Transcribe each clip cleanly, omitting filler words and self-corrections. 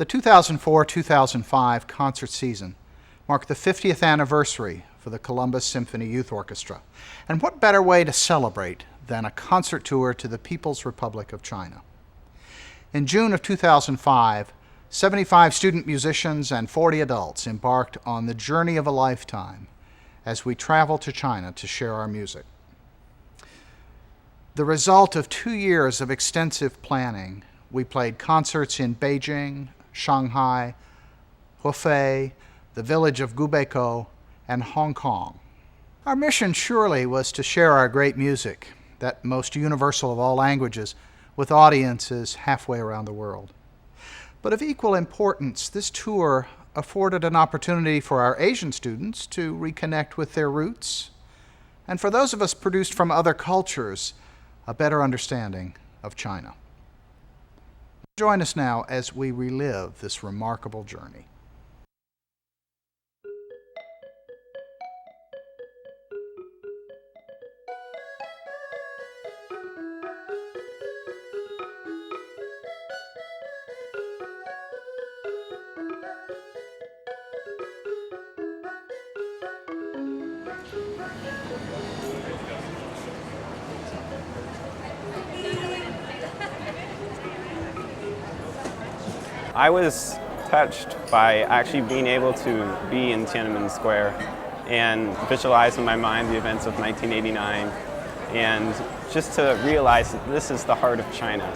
The 2004-2005 concert season marked the 50th anniversary for the Columbus Symphony Youth Orchestra. And what better way to celebrate than a concert tour to the People's Republic of China? In June of 2005, 75 student musicians and 40 adults embarked on the journey of a lifetime as we traveled to China to share our music. The result of 2 years of extensive planning, we played concerts in Beijing, Shanghai, Hefei, the village of Gubeikou, and Hong Kong. Our mission surely was to share our great music, that most universal of all languages, with audiences halfway around the world. But of equal importance, this tour afforded an opportunity for our Asian students to reconnect with their roots, and for those of us produced from other cultures, a better understanding of China. Join us now as we relive this remarkable journey. I was touched by actually being able to be in Tiananmen Square and visualize in my mind the events of 1989 and just to realize that this is the heart of China.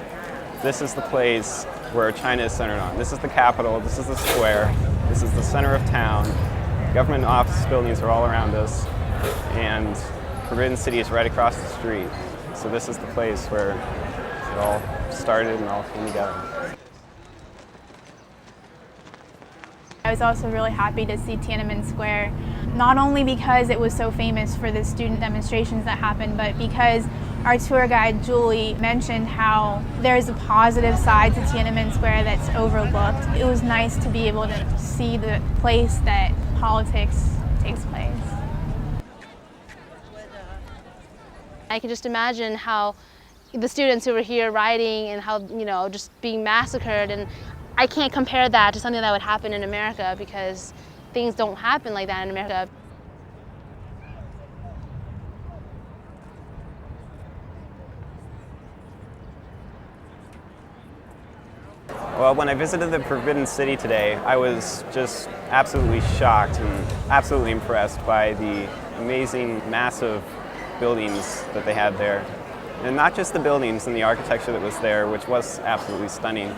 This is the place where China is centered on. This is the capital, this is the square, this is the center of town. Government office buildings are all around us and Forbidden City is right across the street. So this is the place where it all started and all came together. I was also really happy to see Tiananmen Square, not only because it was so famous for the student demonstrations that happened, but because our tour guide Julie mentioned how there's a positive side to Tiananmen Square that's overlooked. It was nice to be able to see the place that politics takes place. I can just imagine how the students who were here rioting and how, just being massacred, and I can't compare that to something that would happen in America because things don't happen like that in America. Well, when I visited the Forbidden City today, I was just absolutely shocked and absolutely impressed by the amazing, massive buildings that they had there. And not just the buildings and the architecture that was there, which was absolutely stunning,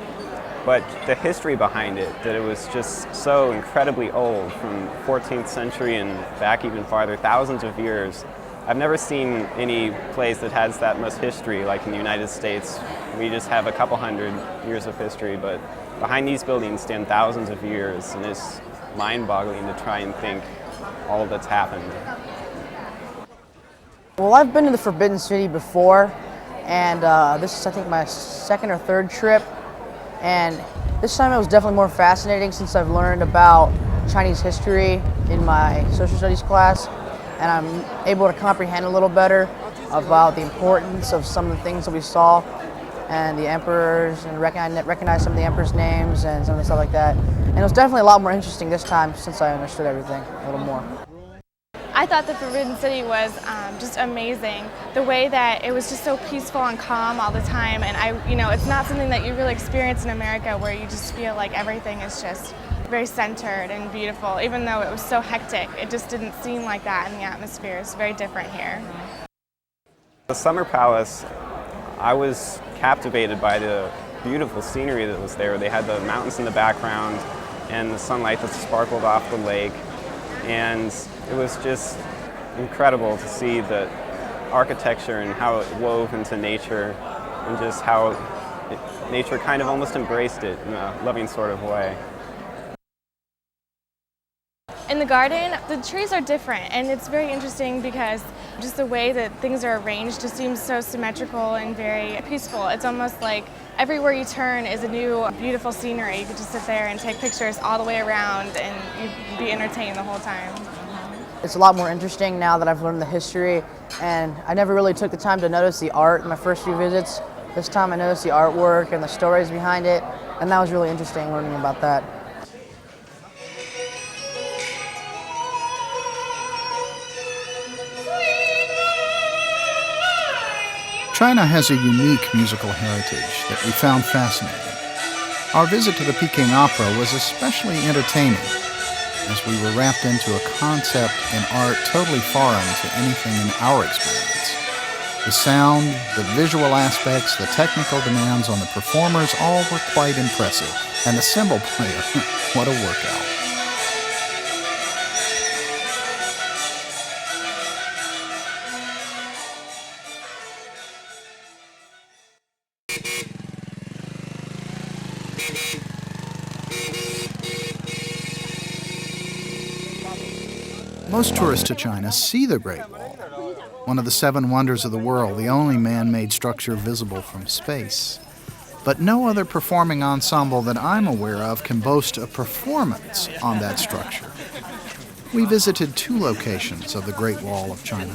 but the history behind it, that it was just so incredibly old, from 14th century and back even farther, thousands of years. I've never seen any place that has that much history like in the United States. We just have a couple hundred years of history, but behind these buildings stand thousands of years, and it's mind-boggling to try and think all that's happened. Well, I've been to the Forbidden City before, and this is, I think, my second or third trip. And this time it was definitely more fascinating since I've learned about Chinese history in my social studies class, and I'm able to comprehend a little better about the importance of some of the things that we saw and the emperors, and recognize some of the emperors' names and some of the stuff like that. And it was definitely a lot more interesting this time since I understood everything a little more. I thought the Forbidden City was just amazing. The way that it was just so peaceful and calm all the time, and it's not something that you really experience in America where you just feel like everything is just very centered and beautiful. Even though it was so hectic, it just didn't seem like that in the atmosphere. It's very different here. The Summer Palace, I was captivated by the beautiful scenery that was there. They had the mountains in the background and the sunlight that sparkled off the lake. And it was just incredible to see the architecture and how it wove into nature and just how nature kind of almost embraced it in a loving sort of way. In the garden, the trees are different, and it's very interesting because just the way that things are arranged just seems so symmetrical and very peaceful. It's almost like everywhere you turn is a new beautiful scenery. You could just sit there and take pictures all the way around and you'd be entertained the whole time. It's a lot more interesting now that I've learned the history, and I never really took the time to notice the art in my first few visits. This time I noticed the artwork and the stories behind it, And that was really interesting learning about that. China has a unique musical heritage that we found fascinating. Our visit to the Peking Opera was especially entertaining, as we were wrapped into a concept and art totally foreign to anything in our experience. The sound, the visual aspects, the technical demands on the performers all were quite impressive. And the cymbal player, what a workout. Most tourists to China see the Great Wall, one of the 7 wonders of the world, the only man-made structure visible from space. But no other performing ensemble that I'm aware of can boast a performance on that structure. We visited 2 locations of the Great Wall of China,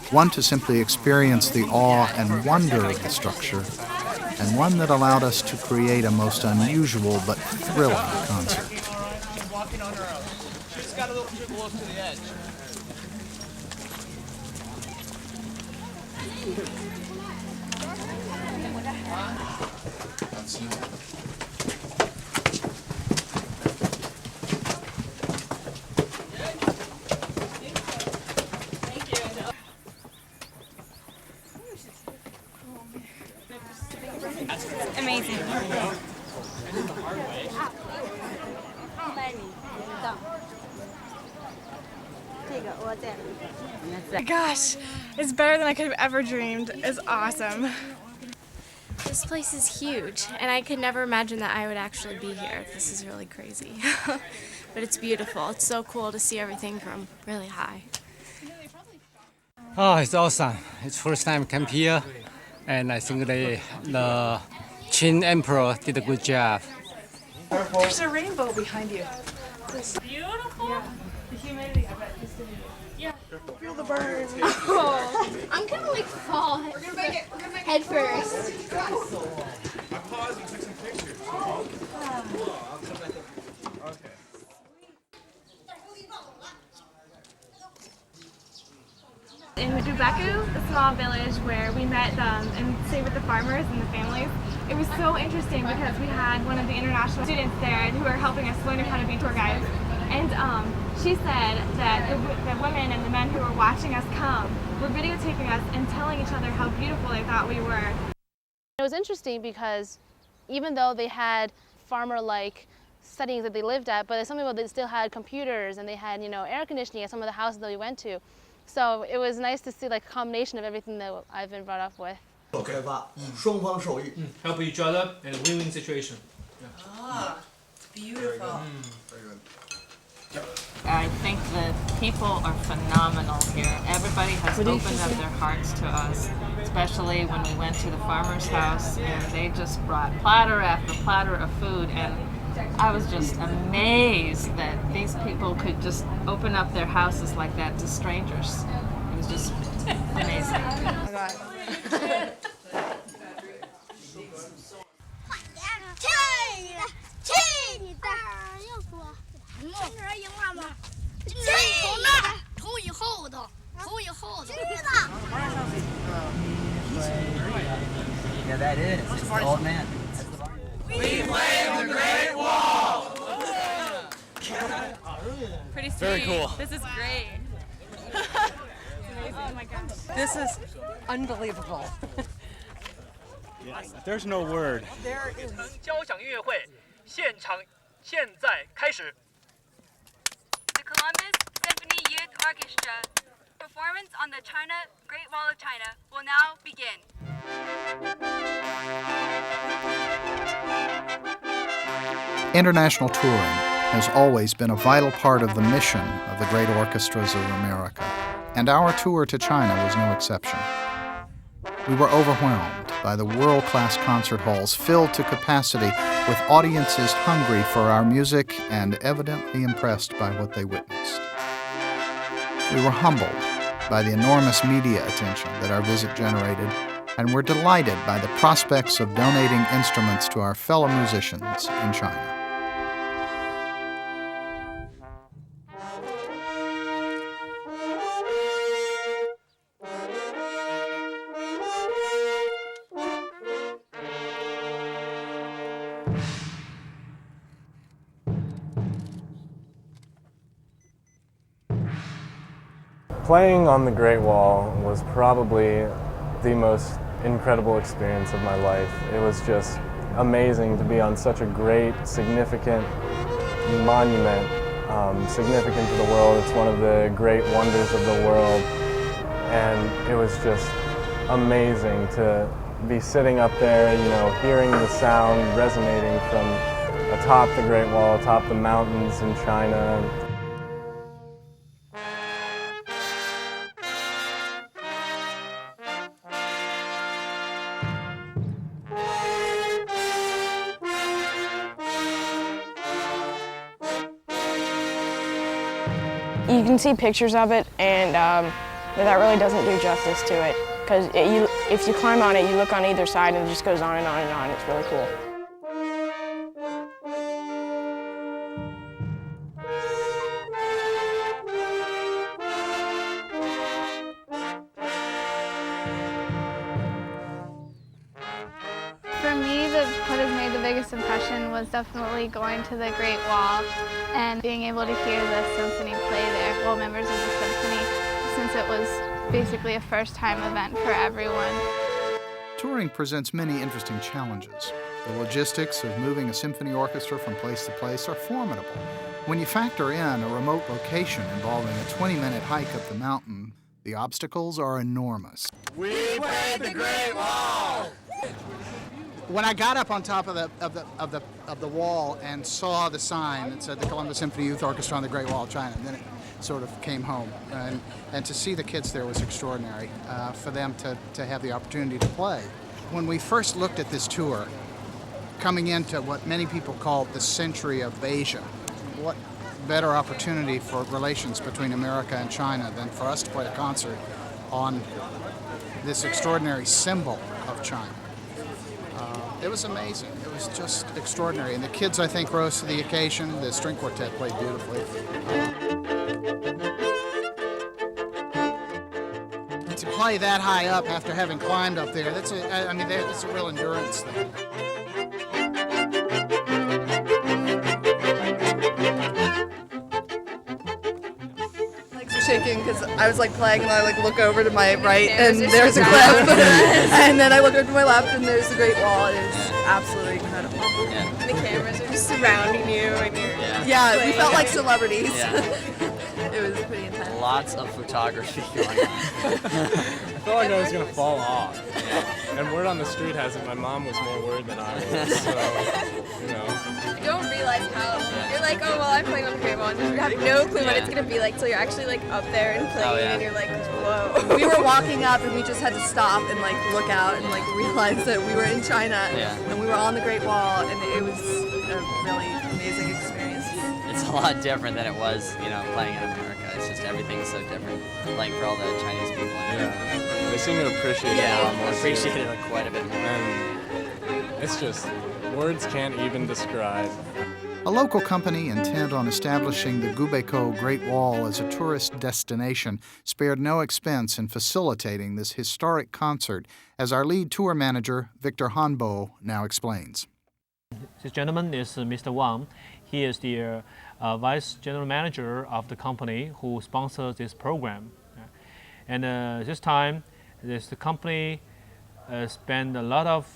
one to simply experience the awe and wonder of the structure, and one that allowed us to create a most unusual but thrilling concert. Walking on her own. She's got a little too close to the edge. Amazing. Gosh, it's better than I could have ever dreamed. It's awesome. This place is huge, and I could never imagine that I would actually be here. This is really crazy. But it's beautiful. It's so cool to see everything from really high. Oh, it's awesome. It's first time I come here, and I think the Qin Emperor did a good job. There's a rainbow behind you. It's beautiful. Yeah. The humidity of it is gonna be. Yeah. Feel the burn. Oh, I'm gonna like fall head first. I paused and took some pictures. Okay. In Dubeku, a small village where we met and stayed with the farmers and the families, it was so interesting because we had one of the international students there who were helping us learning how to be tour guides. And she said that the women and the men who were watching us come were videotaping us and telling each other how beautiful they thought we were. It was interesting because even though they had farmer-like settings that they lived at, but some people, they still had computers and they had, air conditioning at some of the houses that we went to. So it was nice to see like a combination of everything that I've been brought up with. Help each other in a win-win situation. Ah, beautiful. Very good. I think the people are phenomenal here. Everybody has opened up their hearts to us, especially when we went to the farmer's house and they just brought platter after platter of food, and I was just amazed that these people could just open up their houses like that to strangers. It was just amazing. Oh my God. Yeah, that is. It's the old man. We claim the Great Wall! Pretty sweet. Very cool. This is great. Oh my gosh. This is unbelievable. Yes, there's no word. There is. 交响乐会现场现在开始。 The Columbus Symphony Youth Orchestra performance on the China Great Wall of China will now begin. International touring has always been a vital part of the mission of the great orchestras of America, and our tour to China was no exception. We were overwhelmed by the world-class concert halls filled to capacity with audiences hungry for our music and evidently impressed by what they witnessed. We were humbled by the enormous media attention that our visit generated and we're delighted by the prospects of donating instruments to our fellow musicians in China. Playing on the Great Wall was probably the most incredible experience of my life. It was just amazing to be on such a great, significant monument, significant to the world. It's one of the great wonders of the world, and it was just amazing to be sitting up there, you know, hearing the sound resonating from atop the Great Wall, atop the mountains in China. You can see pictures of it, and that really doesn't do justice to it. Because if you climb on it, you look on either side, and it just goes on and on and on. It's really cool. For me, what has made the biggest impression was definitely going to the Great Wall and being able to hear the symphony play there, well, members of the symphony, since it was basically a first-time event for everyone. Touring presents many interesting challenges. The logistics of moving a symphony orchestra from place to place are formidable. When you factor in a remote location involving a 20-minute hike up the mountain, the obstacles are enormous. We played the Great Wall! When I got up on top of the wall and saw the sign that said the Columbus Symphony Youth Orchestra on the Great Wall of China, then it sort of came home. And to see the kids there was extraordinary, for them to have the opportunity to play. When we first looked at this tour, coming into what many people call the century of Asia, what better opportunity for relations between America and China than for us to play a concert on this extraordinary symbol of China. It was amazing. It was just extraordinary. And the kids, I think, rose to the occasion. The string quartet played beautifully. To play that high up after having climbed up there, that's a real endurance thing. Shaking because I was like playing and I like look over to my right and there's a cliff and then I look over to my left and there's the Great Wall. It is absolutely incredible. Yeah. And the cameras are just surrounding you and you're yeah, we felt like celebrities. Yeah. It was pretty intense. Lots of photography going on. I felt like I was going to fall off. Yeah. And word on the street has it my mom was more worried than I was, so, you know. You don't realize how you're like, oh well, I'm playing on the Great Wall. You have no clue what it's gonna be like till you're actually like up there and playing, and you're like, whoa. We were walking up and we just had to stop and like look out and like realize that we were in China and we were on the Great Wall, and it was a really amazing experience. It's a lot different than it was, you know, playing in America. It's just everything's so different, playing for all the Chinese people. They seem to appreciate it a lot more. Appreciate it quite a bit more. And it's just, words can't even describe. A local company intent on establishing the Gubeikou Great Wall as a tourist destination spared no expense in facilitating this historic concert, as our lead tour manager, Victor Hanbo, now explains. This gentleman is Mr. Wang. He is the Vice General Manager of the company who sponsors this program. And this time, the company spent a lot of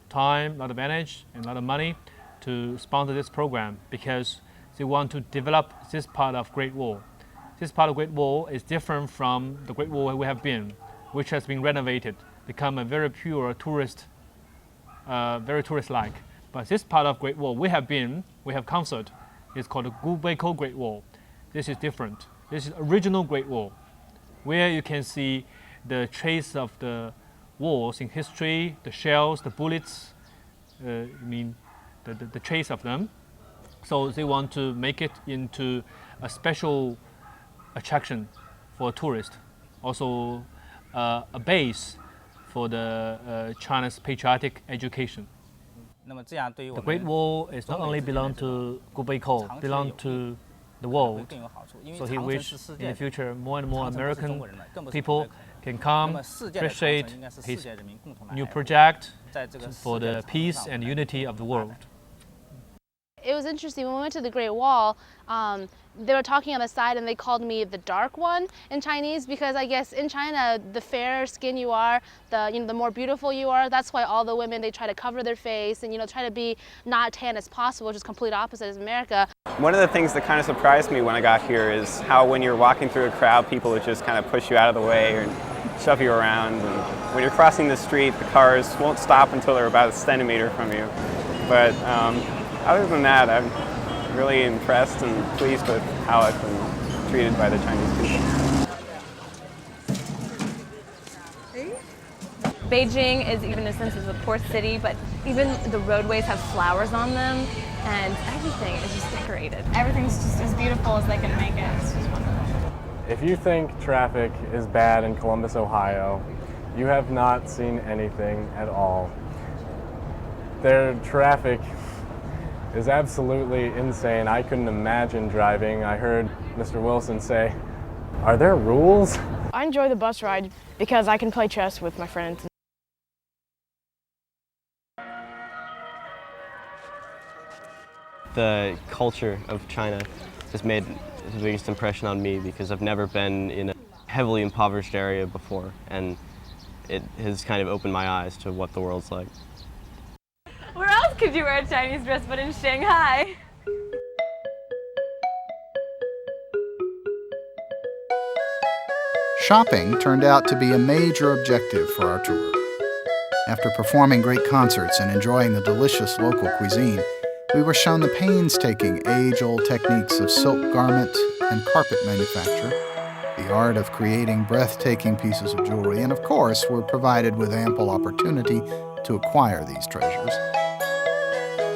time, a lot of energy, and a lot of money to sponsor this program because they want to develop this part of Great Wall. This part of Great Wall is different from the Great Wall we have been, which has been renovated, become a very pure tourist, very tourist-like. But this part of Great Wall we have concert. It's called the Gubeikou Great Wall. This is different. This is original Great Wall, where you can see the trace of the walls in history, the shells, the bullets, the trace of them. So they want to make it into a special attraction for tourists. Also a base for the China's patriotic education. The Great Wall is not only belong to Gubeikou, belong to the world. So he wished in the future more and more American people can come, appreciate his new project for the peace and unity of the world. It was interesting, when we went to the Great Wall, they were talking on the side and they called me the dark one in Chinese, because I guess in China, the fairer skin you are, the more beautiful you are. That's why all the women, they try to cover their face and try to be not tan as possible, which is complete opposite as America. One of the things that kind of surprised me when I got here is how when you're walking through a crowd, people would just kind of push you out of the way or shove you around. And when you're crossing the street, the cars won't stop until they're about a centimeter from you. But other than that, I'm really impressed and pleased with how I've been treated by the Chinese people. Beijing is, even in a sense, is a poor city, but even the roadways have flowers on them, and everything is just decorated. Everything's just as beautiful as they can make it. It's just wonderful. If you think traffic is bad in Columbus, Ohio, you have not seen anything at all. Their traffic is absolutely insane. I couldn't imagine driving. I heard Mr. Wilson say, "Are there rules?" I enjoy the bus ride because I can play chess with my friends. The culture of China has made the biggest impression on me because I've never been in a heavily impoverished area before, and it has kind of opened my eyes to what the world's like. Where else could you wear a Chinese dress but in Shanghai? Shopping turned out to be a major objective for our tour. After performing great concerts and enjoying the delicious local cuisine, we were shown the painstaking age-old techniques of silk garment and carpet manufacture, the art of creating breathtaking pieces of jewelry, and of course, were provided with ample opportunity to acquire these treasures.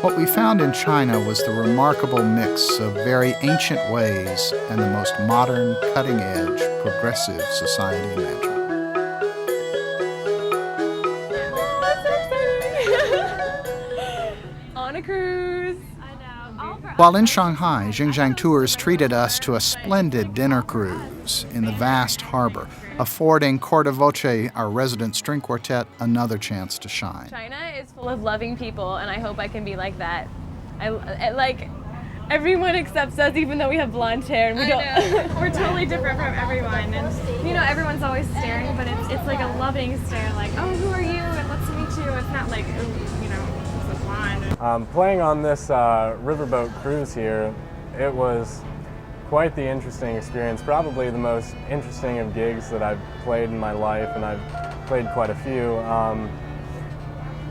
What we found in China was the remarkable mix of very ancient ways and the most modern, cutting-edge, progressive society imaginable. On a cruise. While in Shanghai, Xinjiang Tours treated us to a splendid dinner cruise in the vast harbor, affording Corda Voce, our resident string quartet, another chance to shine. China is full of loving people, and I hope I can be like that. I like, everyone accepts us even though we have blonde hair. And we don't. We're totally different from everyone, and everyone's always staring, but it's like a loving stare, like, oh, who are you? And let's meet you. It's not like, oh, it's a blonde. Playing on this riverboat cruise here, it was quite the interesting experience, probably the most interesting of gigs that I've played in my life, and I've played quite a few.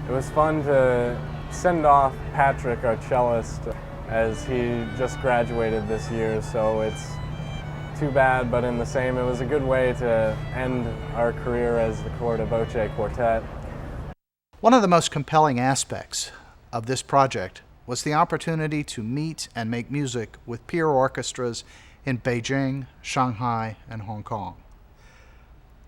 It was fun to send off Patrick, our cellist, as he just graduated this year, so it's too bad, but in the same, it was a good way to end our career as the Corda Voce Quartet. One of the most compelling aspects of this project was the opportunity to meet and make music with peer orchestras in Beijing, Shanghai, and Hong Kong.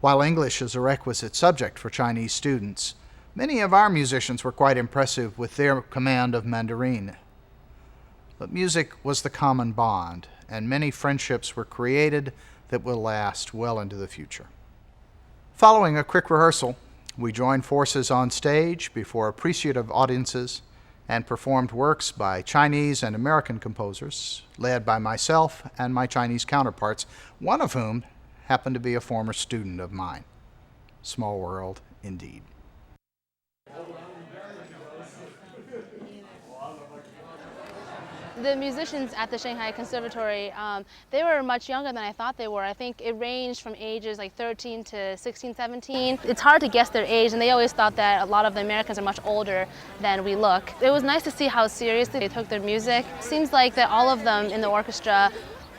While English is a requisite subject for Chinese students, many of our musicians were quite impressive with their command of Mandarin. But music was the common bond, and many friendships were created that will last well into the future. Following a quick rehearsal, we joined forces on stage before appreciative audiences and performed works by Chinese and American composers, led by myself and my Chinese counterparts, one of whom happened to be a former student of mine. Small world, indeed. The musicians at the Shanghai Conservatory, they were much younger than I thought they were. I think it ranged from ages like 13 to 16, 17. It's hard to guess their age, and they always thought that a lot of the Americans are much older than we look. It was nice to see how seriously they took their music. Seems like that all of them in the orchestra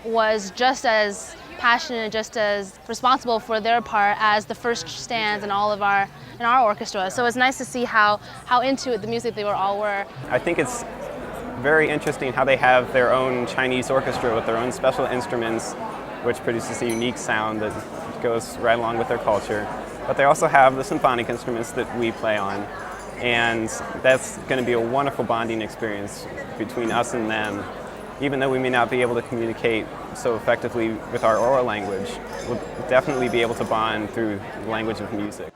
was just as passionate and just as responsible for their part as the first stands in all of our orchestra. So it's nice to see how into it the music they all were. I think it's very interesting how they have their own Chinese orchestra with their own special instruments which produces a unique sound that goes right along with their culture. But they also have the symphonic instruments that we play on, and that's going to be a wonderful bonding experience between us and them. Even though we may not be able to communicate so effectively with our oral language, we'll definitely be able to bond through the language of music.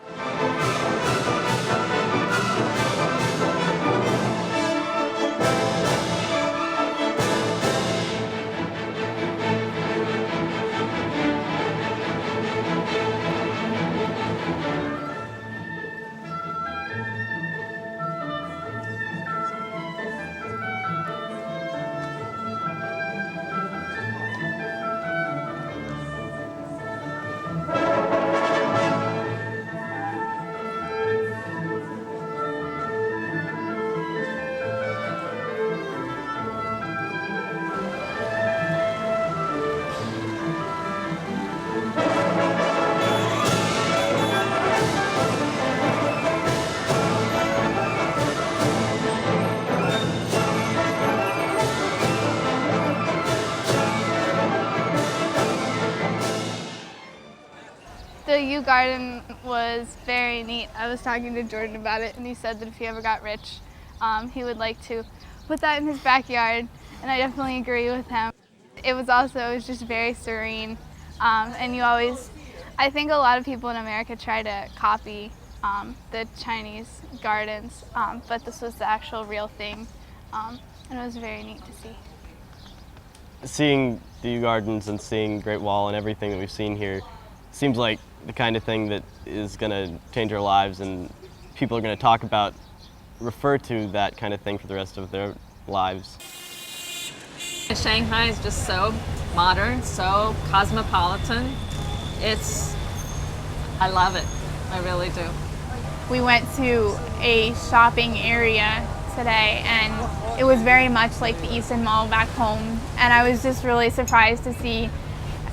The U Garden was very neat. I was talking to Jordan about it, and he said that if he ever got rich, he would like to put that in his backyard, and I definitely agree with him. It was just very serene, and I think a lot of people in America try to copy the Chinese gardens, but this was the actual real thing, and it was very neat to see. Seeing the U Gardens and seeing Great Wall and everything that we've seen here seems like the kind of thing that is going to change our lives, and people are going to talk about, refer to that kind of thing for the rest of their lives. Shanghai is just so modern, so cosmopolitan. I love it. I really do. We went to a shopping area today, and it was very much like the Easton Mall back home, and I was just really surprised to see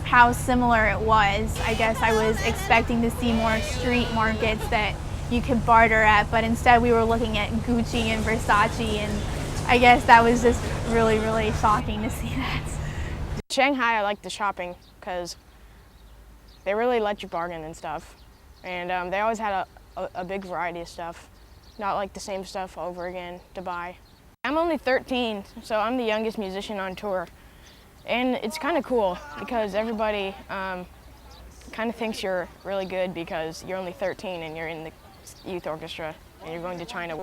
how similar it was. I guess I was expecting to see more street markets that you could barter at, but instead we were looking at Gucci and Versace, and I guess that was just really, really shocking to see that. Shanghai, I like the shopping because they really let you bargain and stuff, and they always had a big variety of stuff, not like the same stuff over again to buy. I'm only 13, so I'm the youngest musician on tour. And it's kind of cool because everybody kind of thinks you're really good because you're only 13 and you're in the youth orchestra and you're going to China.